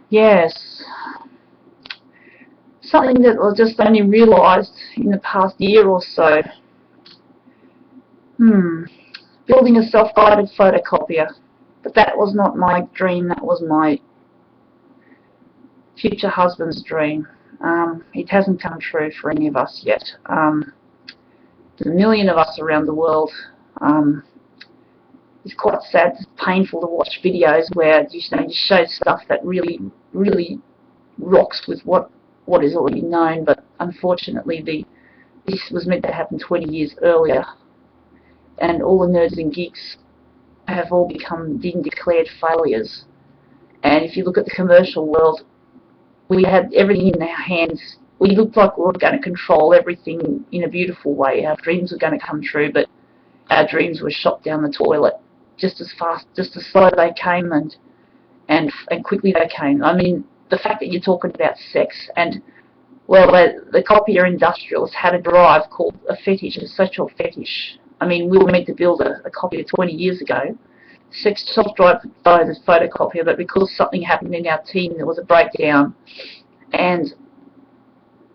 yes, something that I just only realised in the past year or so. Building a self-guided photocopier. But that was not my dream, that was my future husband's dream. It hasn't come true for any of us yet. There's a million of us around the world. It's quite sad, it's painful to watch videos where you show stuff that really, really rocks with what is already known, but unfortunately this was meant to happen 20 years earlier, and all the nerds and geeks have all been declared failures. And if you look at the commercial world, we had everything in our hands. We looked like we were going to control everything in a beautiful way. Our dreams were going to come true, but our dreams were shot down the toilet just as fast, just as slow they came, and quickly they came. I mean, the fact that you're talking about sex, and well, the copier industrialists had a drive called a fetish, a sexual fetish. I mean, we were meant to build a copier 20 years ago, self-drive by the photocopier, but because something happened in our team, there was a breakdown, and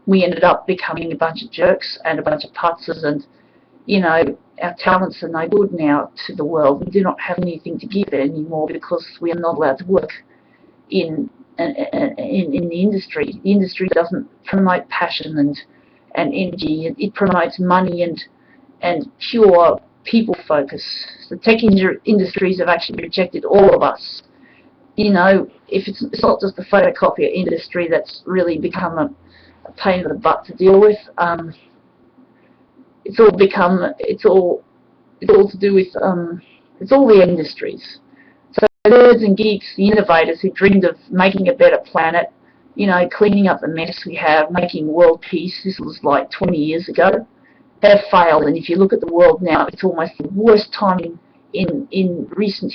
we ended up becoming a bunch of jerks and a bunch of putzers, and our talents are no good now to the world. We do not have anything to give it anymore because we are not allowed to work in the industry. The industry doesn't promote passion and energy. It promotes money and pure people focus. The tech industries have actually rejected all of us. If it's not just the photocopier industry that's really become a pain in the butt to deal with. It's all to do with it's all the industries. So nerds and geeks, the innovators who dreamed of making a better planet, cleaning up the mess we have, making world peace. This was like 20 years ago. They've failed, and if you look at the world now, it's almost the worst time in recent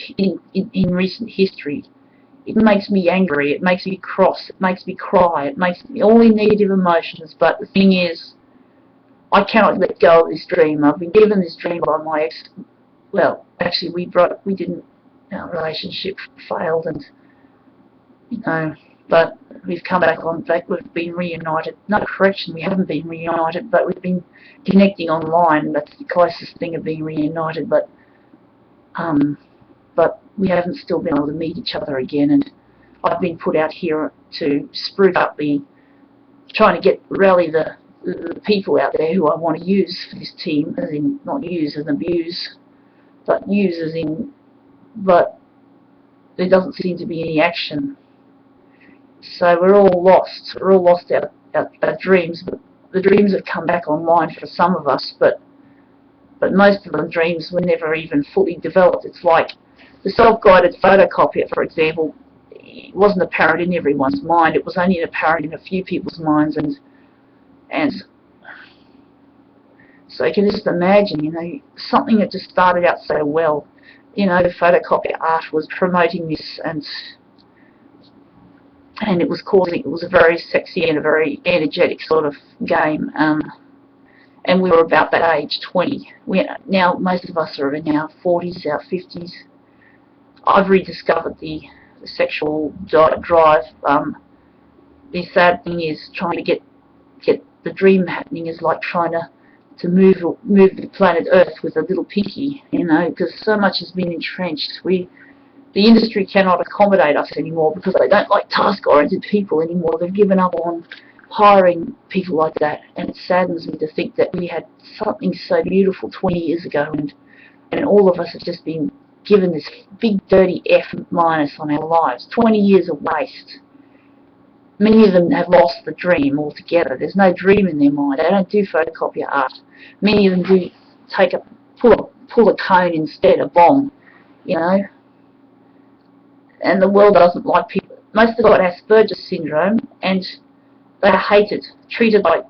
history. It makes me angry, it makes me cross, it makes me cry, it makes me all the negative emotions. But the thing is, I cannot let go of this dream. I've been given this dream by my ex. Well, actually, we didn't. Our relationship failed, and but we've come back on track. We've been reunited. No, correction, we haven't been reunited, but we've been connecting online. That's the closest thing of being reunited. But we haven't still been able to meet each other again. And I've been put out here to spruik up trying to rally the people out there who I want to use for this team, as in not use and abuse, but use as in, but there doesn't seem to be any action. So we're all lost. We're all lost our dreams. But the dreams have come back online for some of us, but most of the dreams were never even fully developed. It's like the self-guided photocopier, for example. It wasn't apparent in everyone's mind. It was only apparent in a few people's minds, and so you can just imagine, something that just started out so well. The photocopier art was promoting this, and it was a very sexy and a very energetic sort of game. And we were about that age, 20. Now most of us are in our 40s, our 50s. I've rediscovered the sexual drive. The sad thing is trying to get the dream happening is like trying to move the planet Earth with a little pinky, because so much has been entrenched. The industry cannot accommodate us anymore because they don't like task-oriented people anymore. They've given up on hiring people like that, and it saddens me to think that we had something so beautiful 20 years ago, and all of us have just been given this big dirty F- on our lives. 20 years of waste. Many of them have lost the dream altogether. There's no dream in their mind. They don't do photocopier art. Many of them do pull a cone instead, a bomb, And the world doesn't like people. Most of them got Asperger's syndrome, and they are hated, treated like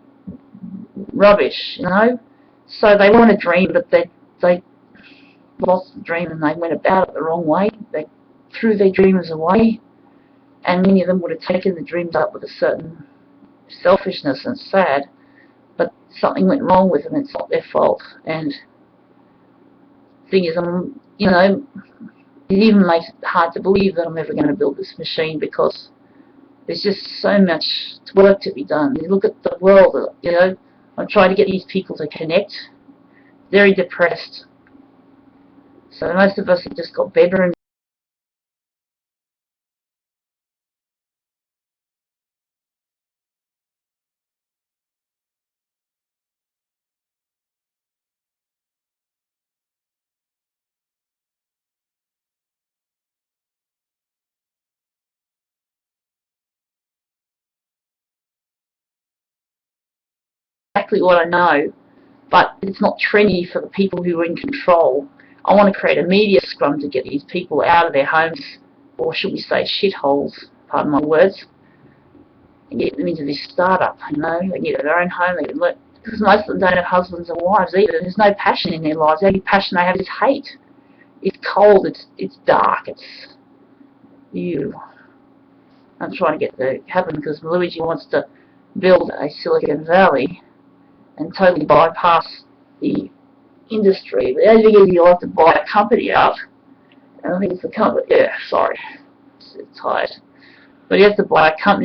rubbish, So they want a dream, but they lost the dream and they went about it the wrong way. They threw their dreams away, and many of them would have taken the dreams up with a certain selfishness, and it's sad, but something went wrong with them. It's not their fault. And the thing is, it even makes it hard to believe that I'm ever going to build this machine, because There's just so much work to be done. You look at the world, you know, I'm trying to get these people to connect. Very depressed. So most of us have just got bedrooms. Exactly what I know, but it's not trendy for the people who are in control. I want to create a media scrum to get these people out of their homes, or should we say shitholes, pardon my words, and get them into this startup, you know. They get their own home, they can learn, because most of them don't have husbands and wives either. There's no passion in their lives. The only passion they have is hate. It's cold, it's dark, it's ew. I'm trying to get that to happen because Luigi wants to build a Silicon Valley and totally bypass the industry. The only thing is you'll have to buy a company out, and I think it's the company, yeah, sorry, it's tired. But you have to buy a company